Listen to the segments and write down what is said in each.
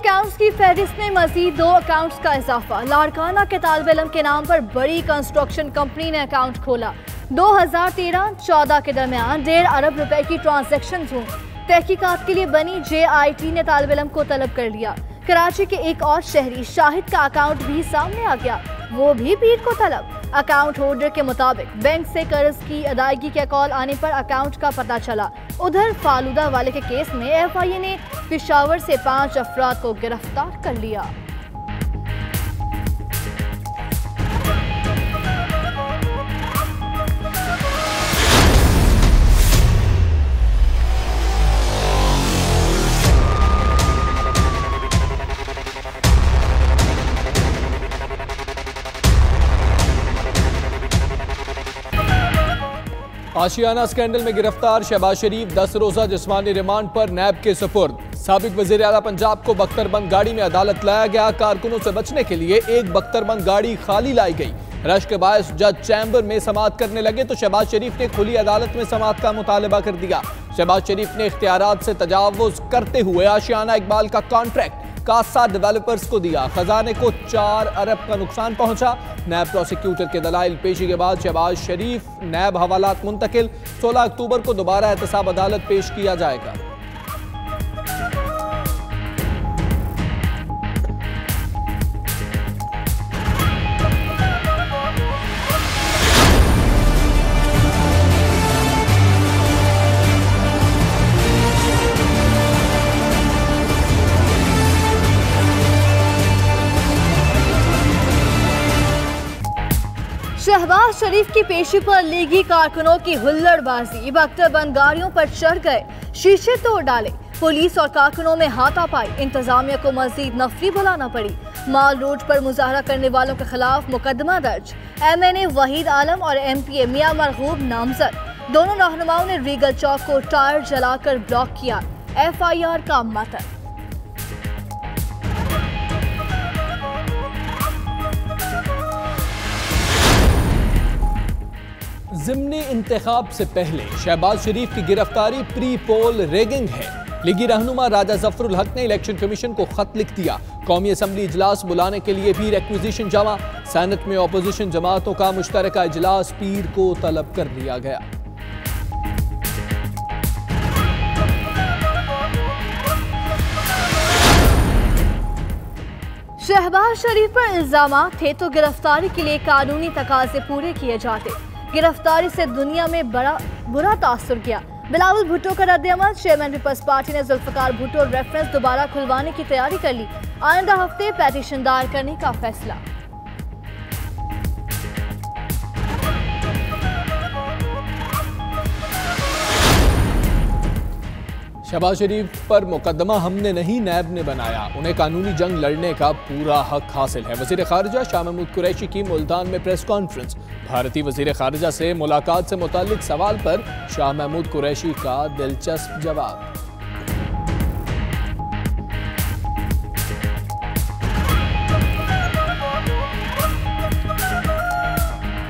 Accounts की फहरिस्त में मजीद 2 अकाउंट्स का इजाफा। लाड़काना के तालिब इल्म के नाम पर बड़ी कंस्ट्रक्शन कंपनी ने अकाउंट खोला। 2013-14 के दरमियान 1.5 अरब रुपए की ट्रांजैक्शन हुई। तहकीकात के लिए बनी JIT ने तालिब इल्म को तलब कर लिया। कराची के एक और शहरी शाहिद का अकाउंट भी सामने आ गया, वो भी पीर को तलब। अकाउंट होल्डर के मुताबिक बैंक से कर्ज की अदायगी के कॉल आने पर अकाउंट का पता चला। उधर फालूदा वाले के केस में FIA ने पेशावर से 5 अफराद को गिरफ्तार कर लिया। आशियाना स्कैंडल में गिरफ्तार शहबाज शरीफ 10 रोजा जिस्मानी रिमांड पर नैब के सुपुर्द। साबिक वजीर आला पंजाब को बख्तरबंद गाड़ी में अदालत लाया गया। कारकुनों से बचने के लिए एक बख्तरबंद गाड़ी खाली लाई गई। रश के बायस जज चैम्बर में समाअत करने लगे तो शहबाज शरीफ ने खुली अदालत में समाअत का मुतालबा कर दिया। शहबाज शरीफ ने इख्तियारात से तजावुज करते हुए आशियाना इकबाल का कॉन्ट्रैक्ट कासा डेवलपर्स को दिया। खजाने को 4 अरब का नुकसान पहुंचा। नैब प्रोसिक्यूटर के दलाइल पेशी के बाद शहबाज शरीफ नैब हवालात मुंतकिल। 16 अक्टूबर को दोबारा एहतसाब अदालत पेश किया जाएगा। शहबाज शरीफ की पेशी पर लीगी कारकुनों की हुल्लड़बाजी। बख्तरबंद गाड़ियों पर चढ़ गए, शीशे तोड़ डाले। पुलिस और कारकुनों में हाथापाई। इंतजामिया को मजीद नफरी बुलाना पड़ी। माल रोड पर मुजाहरा करने वालों के खिलाफ मुकदमा दर्ज। MNA वहीद आलम और MPA मियां मरगूब नामजद। दोनों रहनुमाओं ने रीगल चौक को टायर जलाकर ब्लॉक किया। FIR का मतन। ज़िमनी इंतखाब से पहले शहबाज शरीफ की गिरफ्तारी प्री पोल रेगिंग है। लीगी रहनुमा राजा जफरुल हक ने इलेक्शन कमीशन को खत लिख दिया। कौमी असम्बली इजलास बुलाने के लिए भी रिक्विजिशन जमा। सेनेट में अपोजिशन जमातों का मुश्तरका इजलास पीर को तलब कर लिया गया। शहबाज शरीफ पर इल्जाम थे तो गिरफ्तारी के लिए कानूनी तकाजे पूरे किए जाते। गिरफ्तारी से दुनिया में बुरा तासुर किया। बिलावल भुट्टो का रद्द-ए-अमल। चेयरमैन पीपल्स पार्टी ने जुल्फकार भुट्टो रेफरेंस दोबारा खुलवाने की तैयारी कर ली। आइंदा हफ्ते पेटिशन दायर करने का फैसला। शहबाज शरीफ पर मुकदमा हमने नहीं नैब ने बनाया। उन्हें कानूनी जंग लड़ने का पूरा हक हासिल है। वजीर खारजा शाह महमूद कुरैशी की मुल्तान में प्रेस कॉन्फ्रेंस। भारतीय वजीर खारजा से मुलाकात से मुताल्लिक सवाल पर शाह महमूद कुरैशी का दिलचस्प जवाब।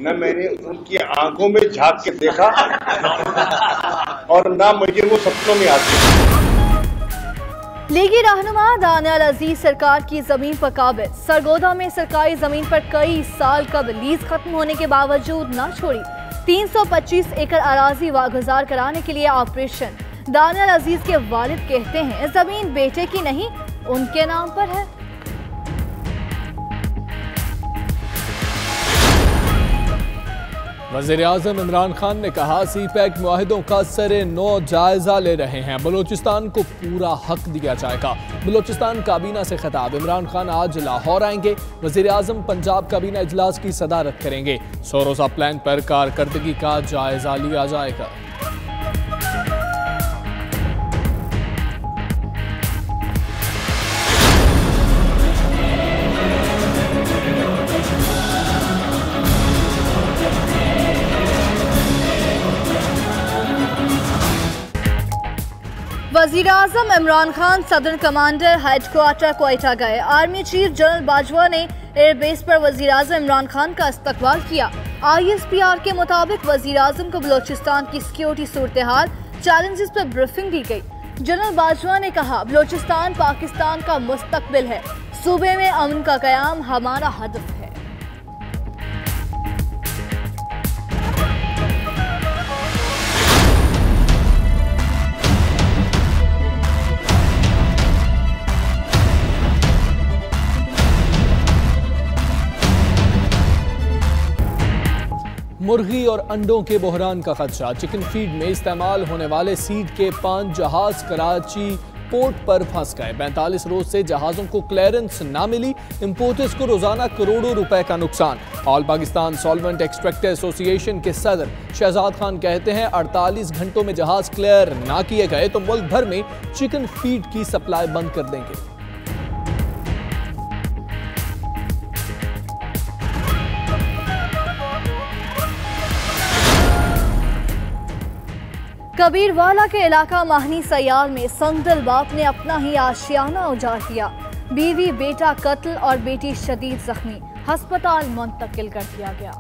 न मैंने उनकी आंखों में झांक के देखा और ना मुझे वो सपनों में आती। लीगी रहनुमा दानियाल अजीज सरकार की जमीन पर काबिज। सरगोदा में सरकारी जमीन पर कई साल कब लीज खत्म होने के बावजूद न छोड़ी। 325 एकड़ अराजी वागुजार कराने के लिए ऑपरेशन। दानियाल अजीज के वालिद कहते हैं जमीन बेटे की नहीं उनके नाम पर है। वज़ीर-ए-आज़म इमरान खान ने कहा CPEC मुआहिदों का सरे-नौ जायजा ले रहे हैं। बलूचिस्तान को पूरा हक दिया जाएगा। बलूचिस्तान काबीना से खिताब। इमरान खान आज लाहौर आएंगे। वज़ीर-ए-आज़म पंजाब काबीना इजलास की सदारत करेंगे। 100 रोज़ा प्लान पर कारकर्दगी का जायजा लिया जाएगा। वज़ीर-ए-आज़म Imran Khan southern commander headquarter Quetta गए। आर्मी चीफ जनरल बाजवा ने एयरबेस पर वज़ीर-ए-आज़म इमरान खान का इस्तकबाल किया। ISPR के मुताबिक वज़ीर-ए-आज़म को बलोचिस्तान की सिक्योरिटी सूरत हाल चैलेंजेस पर ब्रीफिंग दी गई। जनरल बाजवा ने कहा, बलोचिस्तान पाकिस्तान का मुस्तकबिल है, सूबे में अमन का क़याम हमारा हदफ है। मुर्गी और अंडों के बहरान का खदशा। चिकन फीड में इस्तेमाल होने वाले सीड के 5 जहाज कराची पोर्ट पर फंस गए। 45 रोज से जहाजों को क्लियरेंस ना मिली। इंपोर्टर्स को रोजाना करोड़ों रुपए का नुकसान। All Pakistan solvent extractor association के सदर शहजाद खान कहते हैं, 48 घंटों में जहाज क्लियर ना किए गए तो मुल्क भर में चिकन फीड की सप्लाई बंद कर देंगे। कबीरवाला के इलाका माहनी सयाल में संगदल बाप ने अपना ही आशियाना उजाड़ दिया। बीवी बेटा कत्ल और बेटी शदीद जख्मी, अस्पताल मुंतकिल कर दिया गया।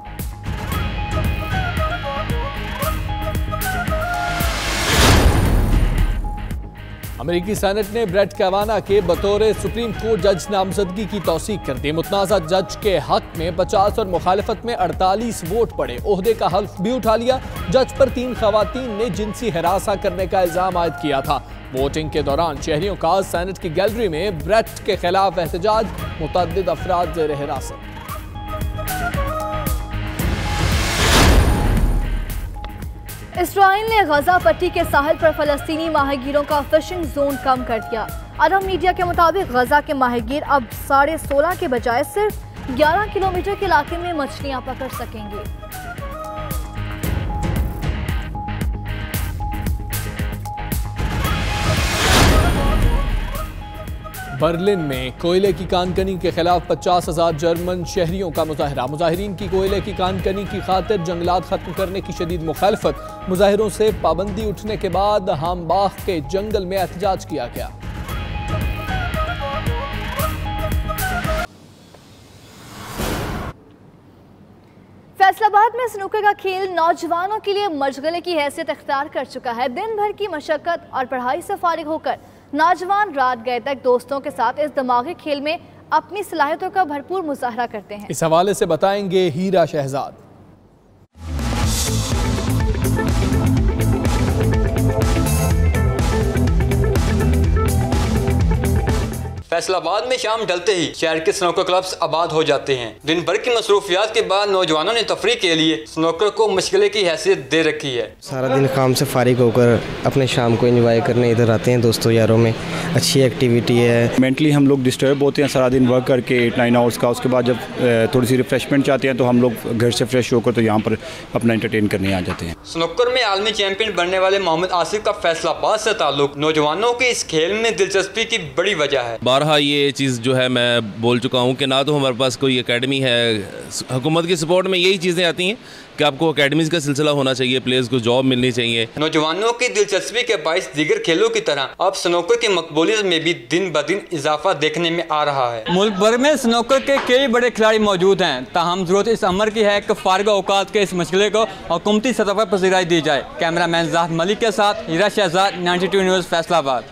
अमेरिकी सेनेट ने ब्रेट कैवाना के बतौर सुप्रीम कोर्ट जज नामजदगी की तौसीक कर दी। मुतनाज़ा जज के हक में 50 और मुखालिफत में 48 वोट पड़े। ओहदे का हल्फ भी उठा लिया। जज पर 3 खवातीन ने जिनसी हिरासा करने का इल्जाम आयद किया था। वोटिंग के दौरान शहरियों का सेनेट की गैलरी में ब्रेट के खिलाफ एहतजाज, मुतअद्दिद अफराद ज़ेर हिरासत। इसराइल ने गजा पट्टी के साहिल पर फलस्तीनी माहिगीरों का फिशिंग जोन कम कर दिया। अरब मीडिया के मुताबिक गजा के माहिगीर अब 16.5 के बजाय सिर्फ 11 किलोमीटर के इलाके में मछलियां पकड़ सकेंगे। बर्लिन में कोयले की कानकनी के खिलाफ 50,000 जर्मन शहरियों का मुजाहरा। मुजाहिरीन की कोयले की कानकनी की खातिर जंगलात खत्म करने की शदीद मुखालफत। मुजाहिरों से पाबंदी उठने के बाद हामबाग के जंगल में एहतजाज किया गया। फैसलाबाद में स्नूकर का खेल नौजवानों के लिए मशगले की हैसियत इख्तियार कर चुका है। दिन भर की मशक्कत और पढ़ाई से फारिग होकर नौजवान रात गए तक दोस्तों के साथ इस दिमागी खेल में अपनी सलाहियतों का भरपूर मुजाहरा करते हैं। इस हवाले से बताएंगे हीरा शहजाद। फैसलाबाद में शाम ढलते ही शहर के स्नूकर क्लब्स आबाद हो जाते हैं। दिन भर की मसरूफियात के बाद नौजवानों ने तफरीह के लिए स्नूकर को मशगले की हैसियत दे रखी है। सारा दिन काम से फारिग होकर अपने शाम को एंजॉय करने इधर आते हैं दोस्तों यारों में। अच्छी एक्टिविटी है। मेंटली हम लोग डिस्टर्ब होते हैं सारा दिन वर्क करके 8-9 आवर्स का। उसके बाद जब थोड़ी सी रिफ्रेशमेंट चाहते हैं तो हम लोग घर से फ्रेश होकर तो यहाँ पर अपना एंटरटेन करने आ जाते हैं। स्नूकर में आलमी चैंपियन बनने वाले मोहम्मद आसिफ का फैसलाबाद से ताल्लुक नौजवानों के इस खेल में दिलचस्पी की बड़ी वजह है। बारहा ये चीज़ जो है मैं बोल चुका हूँ कि ना तो हमारे पास कोई एकेडमी है। हुकूमत की सपोर्ट में यही चीज़ें आती हैं कि आपको एकेडमीज़ का सिलसिला होना चाहिए, प्लेयर्स को जॉब मिलनी चाहिए। नौजवानों की दिलचस्पी के बायस दीगर खेलों की तरह अब स्नूकर की मकबूलियत में भी दिन ब दिन इजाफा देखने में आ रहा है। मुल्क भर में स्नूकर के कई बड़े खिलाड़ी मौजूद हैं, ताहम जरूरत इस अमर की है कि फारग औकात के इस मसले को हुकूमती सतह पर पजीराई दी जाए। कैमरामैन जाहिद मलिक के साथ हीरा शहजाद, 92 न्यूज़, फैसलाबाद।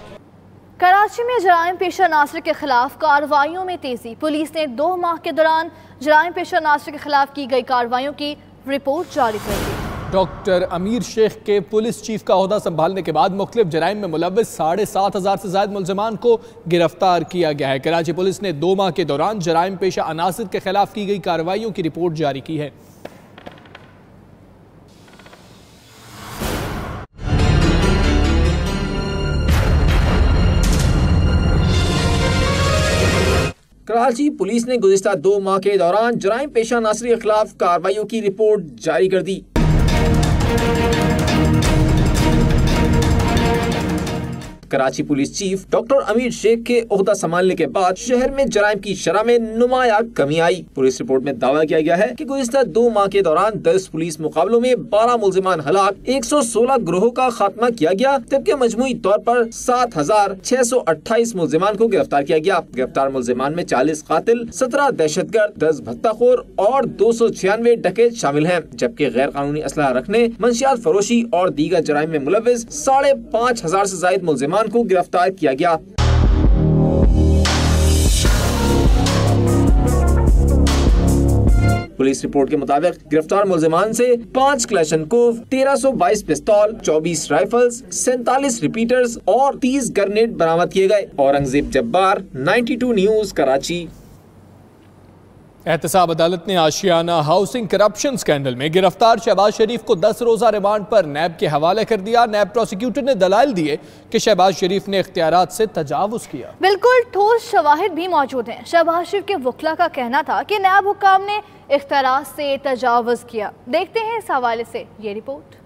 कराची में जराइम पेशा नासर के खिलाफ कार्रवाइयों में तेजी। पुलिस ने 2 माह के दौरान जराइम पेशा नासर के खिलाफ की गई कार्रवाइयों की रिपोर्ट जारी कर दी। डॉक्टर अमीर शेख के पुलिस चीफ का ओहदा संभालने के बाद मुख्तलिफ जराइम में मुलव्वस 7,500 से ज्यादा मुलजमान को गिरफ्तार किया गया है। कराची पुलिस ने 2 माह के दौरान जराइम पेशा अनासर के खिलाफ की गई कार्रवाइयों की रिपोर्ट जारी की है। कराची पुलिस ने गुज़िश्ता 2 माह के दौरान जराइम पेशा नासरी के खिलाफ कार्रवाइयों की रिपोर्ट जारी कर दी। कराची पुलिस चीफ डॉक्टर अमीर शेख के ओहदा संभालने के बाद शहर में जराइम की शरह में नुमाया कमी आई। पुलिस रिपोर्ट में दावा किया गया है कि गुज़िश्ता 2 माह के दौरान 10 पुलिस मुकाबलों में 12 मुलजिमान हलाक, 116 ग्रोहों का खात्मा किया गया, जबकि मजमूई तौर पर 7,628 मुलजिमान को गिरफ्तार किया गया। गिरफ्तार मुलजिमान में 40 कातिल, 17 दहशतगर्द, 10 भत्ताखोर और 296 डकैत शामिल हैं, जबकि गैर कानूनी असलहा रखने, मंशियात फरोशी और दीगर जराइम में मुलव्वस 5,500 से ज्यादा मुलजिमान मुलजमान को गिरफ्तार किया गया। पुलिस रिपोर्ट के मुताबिक गिरफ्तार मुलजमान से 5 क्लैशनकोव, 1322 पिस्तौल, 24 राइफल्स, 47 रिपीटर्स और 30 ग्रेनेड बरामद किए गए। औरंगजेब जब्बार, 92 न्यूज, कराची। एहतसाब अदालत ने आशियाना हाउसिंग करप्शन स्कैंडल में गिरफ्तार शहबाज शरीफ को 10 रोजा रिमांड पर नैब के हवाले कर दिया। नैब प्रोसिक्यूटर ने दलाइल दिए कि शहबाज शरीफ ने इख्तियारात से तजावुज किया। बिल्कुल ठोस शवाहिद भी मौजूद हैं। शहबाज शरीफ के वकला का कहना था कि नैब हुक्काम ने इख्तियारात से तजावुज किया। देखते हैं इस हवाले से ये रिपोर्ट।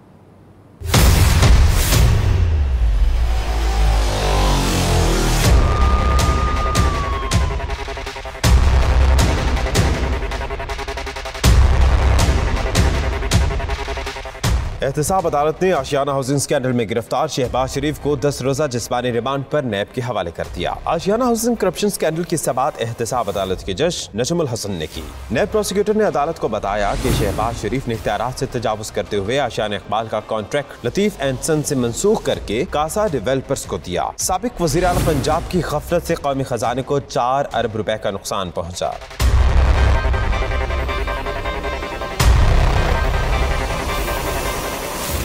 एहतसाब अदालत ने आशियाना हाउसिंग स्कैंडल में गिरफ्तार शहबाज शरीफ को 10 रोजा जिस्मानी रिमांड पर नैब के हवाले कर दिया। आशियाना हाउसिंग करप्शन स्कैंडल की समाअत एहतसाब अदालत के जज नजमुल हसन ने की। नैब प्रोसिक्यूटर ने अदालत को बताया कि शहबाज शरीफ ने इख्तियारात से तजावुज करते हुए आशियाना इकबाल का कॉन्ट्रैक्ट लतीफ एंड सन से मनसूख करके कासा डेवलपर्स को दिया। साबिक वज़ीर आला पंजाब की गफलत से कौमी खजाने को 4 अरब रुपए का नुकसान पहुँचा।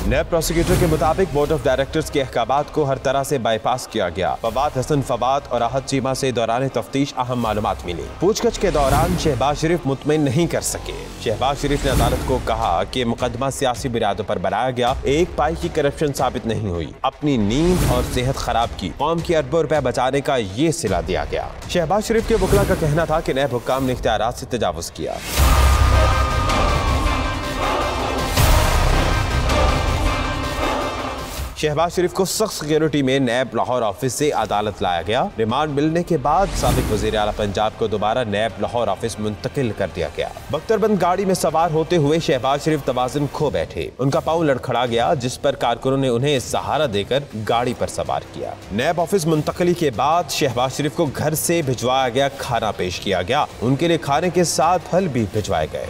नैब प्रोसिक्यूटर के मुताबिक बोर्ड ऑफ डायरेक्टर्स के अहकामात को हर तरह से बाईपास किया गया। फवाद हसन फवाद और आहत चीमा से दौरान तफ्तीश अहम मालूमात मिली। पूछताछ के दौरान शहबाज शरीफ मुतमईन नहीं कर सके। शहबाज शरीफ ने अदालत को कहा कि मुकदमा सियासी बुनियादों पर बनाया गया, एक पाई की करप्शन साबित नहीं हुई। अपनी नींद और सेहत खराब की, कौम के अरबों रुपए बचाने का ये सिला दिया गया। शहबाज शरीफ के वकला का कहना था कि नैब हुक्काम ने इख्तियारात से तजावुज किया। शहबाज शरीफ को सख्त सिक्योरिटी में नैब लाहौर ऑफिस से अदालत लाया गया। रिमांड मिलने के बाद साबिक वज़ीर आला पंजाब को दोबारा नैब लाहौर ऑफिस मुंतकिल कर दिया गया। बख्तरबंद गाड़ी में सवार होते हुए शहबाज शरीफ तवाज़ुन खो बैठे। उनका पाँव लड़खड़ा गया, जिस पर कारकुनों ने उन्हें सहारा देकर गाड़ी पर सवार किया। नैब ऑफिस मुंतकिली के बाद शहबाज शरीफ को घर से भिजवाया गया खाना पेश किया गया। उनके लिए खाने के साथ फल भी भिजवाए गए।